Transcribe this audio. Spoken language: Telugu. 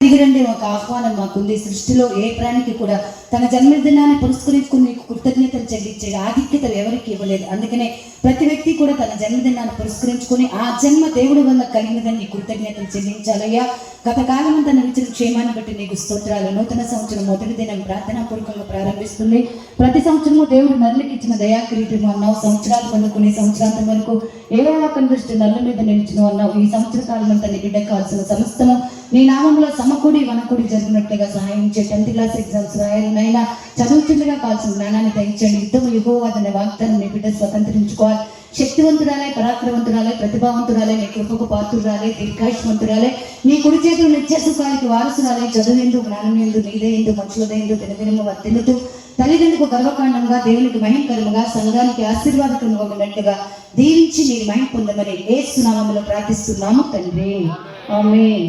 దిగిరండి ఒక ఆహ్వానం మాకుంది. సృష్టిలో ఏ ప్రాణికి కూడా తన జన్మదినాన్ని పురస్కరించుకుని నీకు కృతజ్ఞతలు చెల్లించే ఆధిక్యత ఎవరికి ఇవ్వలేదు. అందుకనే ప్రతి వ్యక్తి కూడా తన జన్మదినాన్ని పురస్కరించుకుని ఆ జన్మ దేవుడి వల్ల కలిగినదని నీ కృతజ్ఞతలు చెల్లించాలయ్యా. గత కాలం అంతా నడిచిన క్షేమాన్ని బట్టి నీకు స్తోత్రాలు. నూతన సంవత్సరం మొదటి దినం ప్రార్థనాపూర్వకంగా ప్రారంభిస్తుంది. ప్రతి సంవత్సరము దేవుడు నరులకు ఇచ్చిన దయాకిరీటము అన్నావు. సంవత్సరాలు పొందుకుని సంవత్సరాంతం వరకు ఏదో ఒక దృష్టి నల్ల మీద నిలిచిన అన్నావు. ఈ సంవత్సర కాలం అంతా నీ బిడ్డ కావాల్సిన సమస్తము నీ నామంలో సమకూడి వనకూడి జరిగినట్లుగా సహాయం చే. 10th క్లాస్ ఎగ్జామ్స్ రాయాలనైనా చదువుతుండగా కావాల్సిన జ్ఞానాన్ని తగ్గించండి. యుద్ధము యెహోవాదనే వాగ్దానం నీ బిడ్డ స్వతంత్రించుకోవాలి. శక్తివంతురాలే, పరాక్రమవంతురాలే, ప్రతిభావంతురాలే, నీ కృపకు పాత్రురాలే, దీర్ఘాయుష్మంతురాలే, నీ కుడి చేతులు నిత్య సుఖానికి వారసురాలే. చదువు జ్ఞానం ఎందు నీదే ఎందు మనుషులదైందు దినదినము వర్తిల్లుతూ తల్లిదండ్రులకు గర్వకాండంగా దేవునికి మహిమకరముగా సంఘానికి ఆశీర్వాదకరంగా ఉన్నట్టుగా దీవించి మీరు మహిమ పొందమని యేసు నామములో ప్రార్థిస్తున్నాము తండ్రి. ఆమేన్.